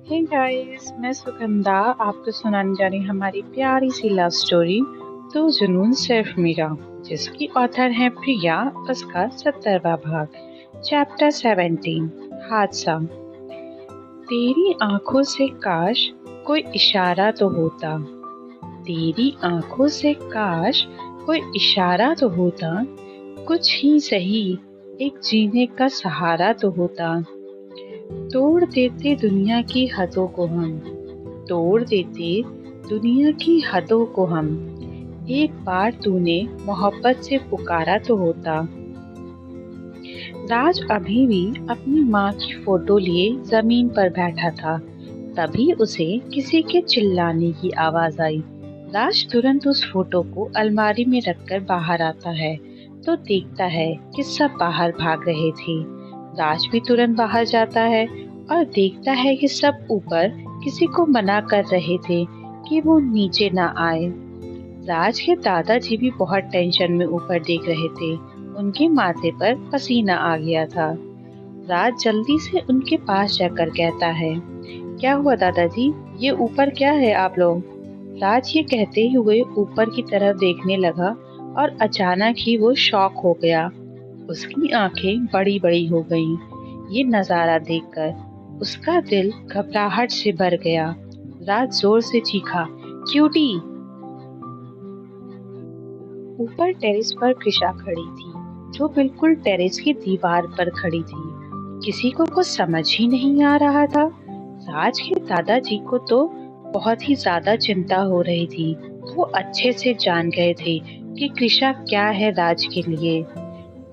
Hey guys, मैं सुगंधा आपको सुनाने जा रही हूँ हमारी प्यारी सी लव स्टोरी तो जुनून सिर्फ मेरा, जिसकी ऑथर है प्रिया। उसका 70वां भाग। चैप्टर 17 हादसा। तेरी आंखों से काश कोई इशारा तो होता, तेरी आंखों से काश कोई इशारा तो होता, कुछ ही सही एक जीने का सहारा तो होता। तोड़ देते दुनिया की हदों को हम, तोड़ देते दुनिया की हदों को हम, एक बार तूने मोहब्बत से पुकारा तो होता। राज अभी भी अपनी माँ की फोटो लिए जमीन पर बैठा था, तभी उसे किसी के चिल्लाने की आवाज आई। राज तुरंत उस फोटो को अलमारी में रखकर बाहर आता है तो देखता है कि सब बाहर भाग रहे थे। राज भी तुरंत बाहर जाता है और देखता है कि सब ऊपर किसी को मना कर रहे थे कि वो नीचे ना आए। राज के दादाजी भी बहुत टेंशन में ऊपर देख रहे थे। उनके माथे पर पसीना आ गया था। राज जल्दी से उनके पास जाकर कहता है, क्या हुआ दादाजी, ये ऊपर क्या है आप लोग? राज ये कहते हुए ऊपर की तरफ देखने लगा और अचानक ही वो शॉक हो गया। उसकी आंखें बड़ी बड़ी हो गईं। ये नजारा देखकर उसका दिल घबराहट से भर गया। राज जोर से चीखा, क्यूटी! ऊपर टेरेस पर कृषा खड़ी थी, जो बिल्कुल टेरेस की दीवार पर खड़ी थी। किसी को कुछ समझ ही नहीं आ रहा था। राज के दादाजी को तो बहुत ही ज्यादा चिंता हो रही थी। वो अच्छे से जान गए थे कि कृषा क्या है राज के लिए।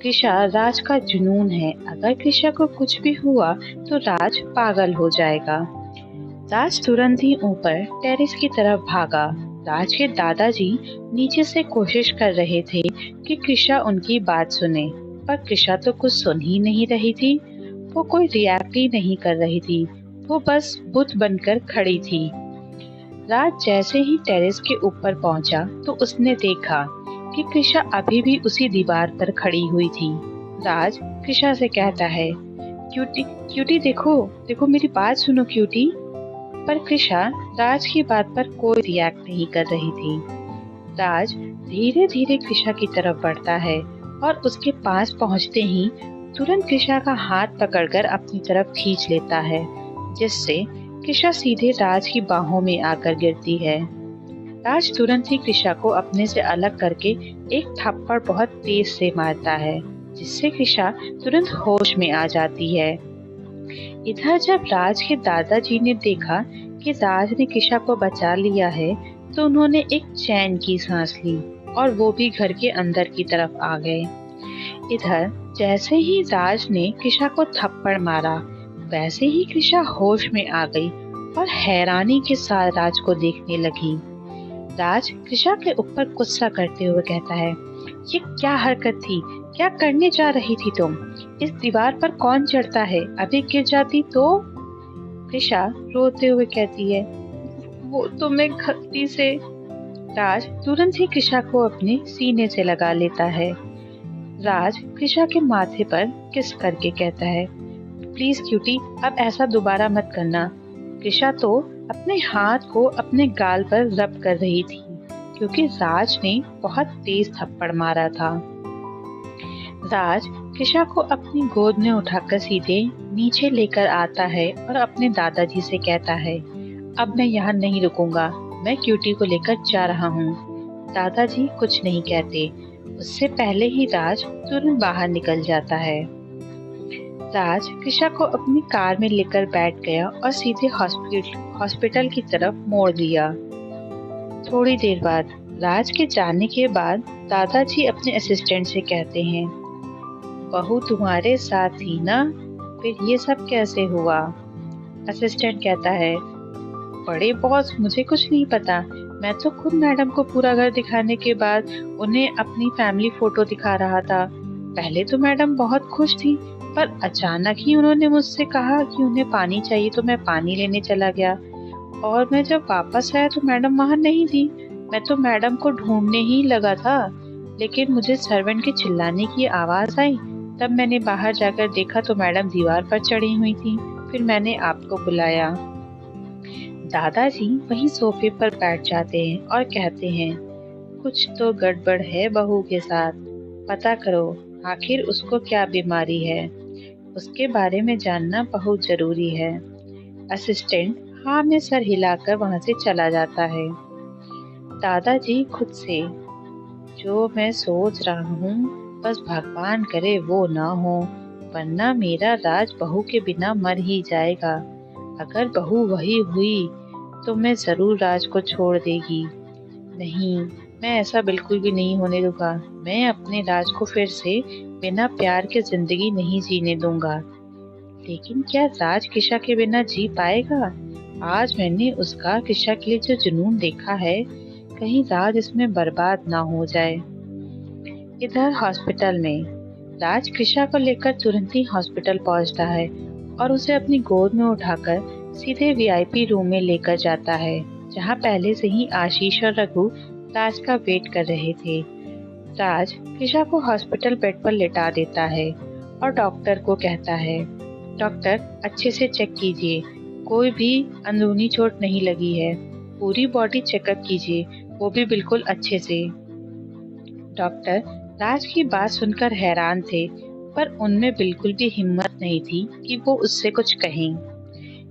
कृषा राज का जुनून है। अगर कृषा को कुछ भी हुआ तो राज पागल हो जाएगा। राज तुरंत ही ऊपर टेरेस की तरफ भागा। राज के दादाजी नीचे से कोशिश कर रहे थे कि कृषा उनकी बात सुने, पर कृषा तो कुछ सुन ही नहीं रही थी। वो कोई रिएक्ट ही नहीं कर रही थी। वो बस बुत बनकर खड़ी थी। राज जैसे ही टेरेस के ऊपर पहुंचा तो उसने देखा कि कृषा अभी भी उसी दीवार पर खड़ी हुई थी। राज कृषा से कहता है, क्यूटी क्यूटी देखो देखो, मेरी बात सुनो क्यूटी। पर कृषा राज की बात पर कोई रिएक्ट नहीं कर रही थी। राज धीरे धीरे कृषा की तरफ बढ़ता है और उसके पास पहुंचते ही तुरंत कृषा का हाथ पकड़कर अपनी तरफ खींच लेता है, जिससे कृषा सीधे राज की बाहों में आकर गिरती है। राज तुरंत ही कृषा को अपने से अलग करके एक थप्पड़ बहुत तेज से मारता है, जिससे कृषा तुरंत होश में आ जाती है। इधर जब राज के दादाजी ने देखा कि राज ने कृषा को बचा लिया है, तो उन्होंने एक चैन की सांस ली और वो भी घर के अंदर की तरफ आ गए। इधर जैसे ही राज ने कृषा को थप्पड़ मारा, वैसे ही कृषा होश में आ गई और हैरानी के साथ राज को देखने लगी। राज कृषा के ऊपर गुस्सा करते हुए कहता है, ये क्या हरकत थी? क्या करने जा रही थी तुम? इस दीवार पर कौन चढ़ता है? अभी गिर जाती तो? कृषा रोते हुए कहती है, वो तो मैं गलती से। राज तुरंत ही कृषा को अपने सीने से लगा लेता है। राज कृषा के माथे पर किस करके कहता है, प्लीज क्यूटी, अब ऐसा दोबारा मत करना। कृषा तो अपने हाथ को अपने गाल पर रब कर रही थी, क्योंकि राज ने बहुत तेज थप्पड़ मारा था। राज कृषा को अपनी गोद में उठाकर सीधे नीचे लेकर आता है और अपने दादाजी से कहता है, अब मैं यहाँ नहीं रुकूंगा, मैं क्यूटी को लेकर जा रहा हूँ। दादाजी कुछ नहीं कहते। उससे पहले ही राज तुरंत बाहर निकल जाता है। राज कृषा को अपनी कार में लेकर बैठ गया और सीधे हॉस्पिटल की तरफ मोड़ लिया। थोड़ी देर बाद राज के जाने के बाद दादाजी अपने असिस्टेंट से कहते हैं, बहू तुम्हारे साथ थी ना, फिर ये सब कैसे हुआ? असिस्टेंट कहता है, बड़े बॉस, मुझे कुछ नहीं पता। मैं तो खुद मैडम को पूरा घर दिखाने के बाद उन्हें अपनी फैमिली फोटो दिखा रहा था। पहले तो मैडम बहुत खुश थी, पर अचानक ही उन्होंने मुझसे कहा कि उन्हें पानी चाहिए, तो मैं पानी लेने चला गया और मैं जब वापस आया तो मैडम वहां नहीं थी। मैं तो मैडम को ढूंढने ही लगा था, लेकिन मुझे सर्वेंट के चिल्लाने की आवाज आई। तब मैंने बाहर जाकर देखा तो मैडम दीवार पर चढ़ी हुई थी। फिर मैंने आपको बुलाया। दादाजी वहीं सोफे पर बैठ जाते हैं और कहते हैं, कुछ तो गड़बड़ है बहू के साथ। पता करो आखिर उसको क्या बीमारी है। उसके बारे में जानना बहुत जरूरी है। असिस्टेंट हाँ में सर हिलाकर वहां से चला जाता है। दादाजी खुद से, जो मैं सोच रहा हूँ बस भगवान करे वो ना हो, वरना मेरा राज बहू के बिना मर ही जाएगा। अगर बहू वही हुई तो मैं जरूर राज को छोड़ देगी। नहीं, मैं ऐसा बिल्कुल भी नहीं होने दूंगा। मैं अपने राज को फिर से बिना प्यार के जिंदगी नहीं जीने दूंगा। लेकिन क्या राज किशा के बिना जी पाएगा? आज मैंने उसका किशा के लिए जो जुनून देखा है, कहीं राज इसमें बर्बाद ना हो जाए। इधर हॉस्पिटल में राज किशा को लेकर तुरंत ही हॉस्पिटल पहुंचता है और उसे अपनी गोद में उठाकर सीधे वीआईपी रूम में लेकर जाता है, जहां पहले से ही आशीष और रघु राज का वेट कर रहे थे। राज किशा को हॉस्पिटल बेड पर लेटा देता है और डॉक्टर को कहता है, डॉक्टर अच्छे से चेक कीजिए, कोई भी अंदरूनी चोट नहीं लगी है। पूरी बॉडी चेकअप कीजिए, वो भी बिल्कुल अच्छे से। डॉक्टर राज की बात सुनकर हैरान थे, पर उनमें बिल्कुल भी हिम्मत नहीं थी कि वो उससे कुछ कहें।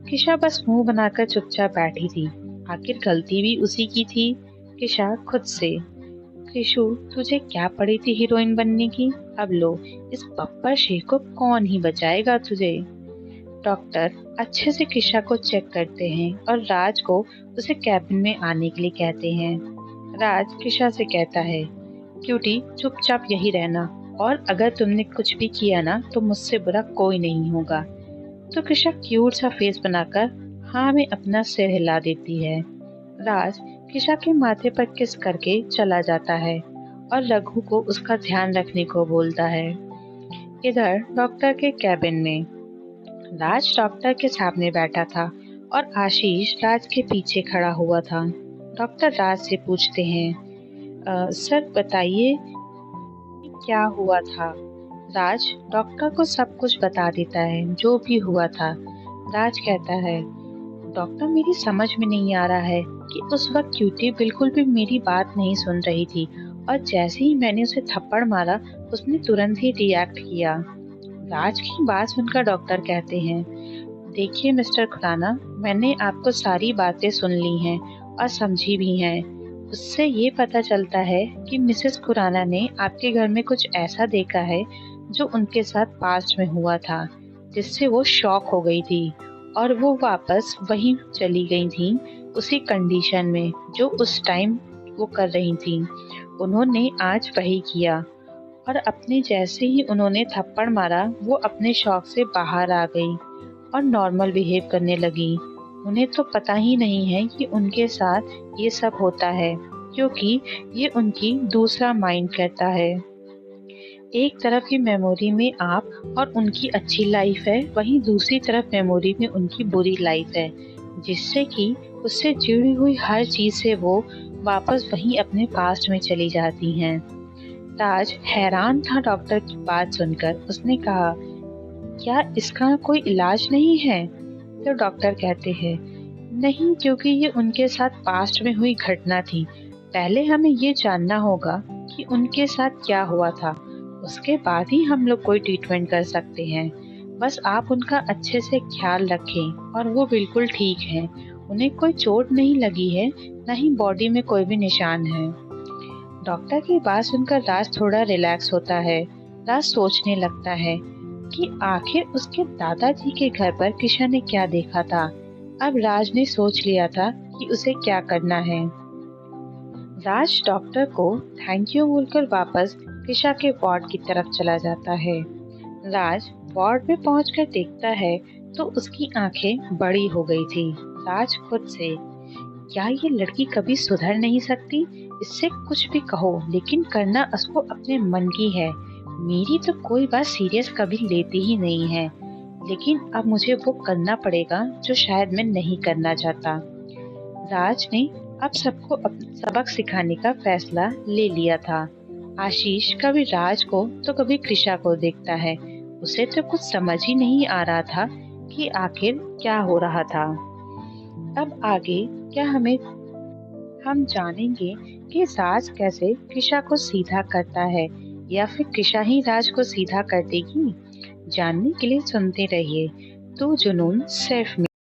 किशा बस मुंह बनाकर चुपचाप बैठी थी। आखिर गलती भी उसी की थी। किशा खुद से, किशु तुझे क्या पड़ी थी हीरोइन बनने की? अब लो, इस बब्बर शेर को कौन ही बचाएगा तुझे। डॉक्टर अच्छे से किशा को चेक करते हैं और राज को उसे कैबिन में आने के लिए कहते हैं। राज किशा से कहता है, क्यूटी चुपचाप यही रहना, और अगर तुमने कुछ भी किया ना तो मुझसे बुरा कोई नहीं होगा। तो किशा क्यूट सा फेस बनाकर हाँ में अपना सिर हिला देती है। राज किशा के माथे पर किस करके चला जाता है और रघु को उसका ध्यान रखने को बोलता है। इधर डॉक्टर के कैबिन में राज डॉक्टर के सामने बैठा था और आशीष राज के पीछे खड़ा हुआ था। डॉक्टर राज से पूछते हैं, सर बताइए क्या हुआ था। राज डॉक्टर को सब कुछ बता देता है, जो भी हुआ था। राज कहता है, डॉक्टर मेरी समझ में नहीं आ रहा है कि उस वक्त क्यूटी बिल्कुल भी मेरी बात नहीं सुन रही थी, और जैसे ही मैंने उसे थप्पड़ मारा उसने तुरंत ही रिएक्ट किया। राज की बात सुनकर डॉक्टर कहते हैं, देखिए मिस्टर खुराना, मैंने आपको सारी बातें सुन ली हैं और समझी भी हैं। उससे ये पता चलता है कि मिसेस खुराना ने आपके घर में कुछ ऐसा देखा है जो उनके साथ पास्ट में हुआ था, जिससे वो शॉक हो गई थी और वो वापस वहीं चली गई थी, उसी कंडीशन में जो उस टाइम वो कर रही थी। उन्होंने आज वही किया, और अपने जैसे ही उन्होंने थप्पड़ मारा वो अपने शौक से बाहर आ गई और नॉर्मल बिहेव करने लगी। उन्हें तो पता ही नहीं है कि उनके साथ ये सब होता है, क्योंकि ये उनकी दूसरा माइंड करता है। एक तरफ की मेमोरी में आप और उनकी अच्छी लाइफ है, वहीं दूसरी तरफ मेमोरी में उनकी बुरी लाइफ है, जिससे कि उससे जुड़ी हुई हर चीज से वो वापस वहीं अपने पास्ट में चली जाती हैं। राज हैरान था डॉक्टर की बात सुनकर। उसने कहा, क्या इसका कोई इलाज नहीं है? तो डॉक्टर कहते हैं, नहीं, क्योंकि ये उनके साथ पास्ट में हुई घटना थी। पहले हमें ये जानना होगा कि उनके साथ क्या हुआ था, उसके बाद ही हम लोग कोई ट्रीटमेंट कर सकते हैं। बस आप उनका अच्छे से ख्याल रखें और वो बिल्कुल ठीक हैं। उन्हें कोई चोट नहीं लगी है, न ही बॉडी में कोई भी निशान है। डॉक्टर की बात सुनकर राज थोड़ा रिलैक्स होता है। राज सोचने लगता है कि आखिर उसके दादाजी के घर पर किशा ने क्या देखा था। अब राज ने सोच लिया था कि उसे क्या करना है। राज डॉक्टर को थैंक यू बोलकर वापस किशा के वार्ड की तरफ चला जाता है। राज वार्ड में पहुंचकर देखता है तो उसकी आंखें बड़ी हो गई थी। राज खुद से, क्या ये लड़की कभी सुधर नहीं सकती? इससे कुछ भी कहो, लेकिन करना उसको अपने मन की है। मेरी तो कोई बात सीरियस कभी लेती ही नहीं है, लेकिन अब मुझे वो करना पड़ेगा जो शायद मैं नहीं करना चाहता। राज ने अब सबको सबक सिखाने का फैसला ले लिया था। आशीष कभी राज को तो कभी कृषा को देखता है। उसे तो कुछ समझ ही नहीं आ रहा था कि आखिर क्या हो रहा था। अब आगे क्या हम जानेंगे कि राज कैसे कृषा को सीधा करता है या फिर कृषा ही राज को सीधा कर देगी। जानने के लिए सुनते रहिए तो जुनून सिर्फ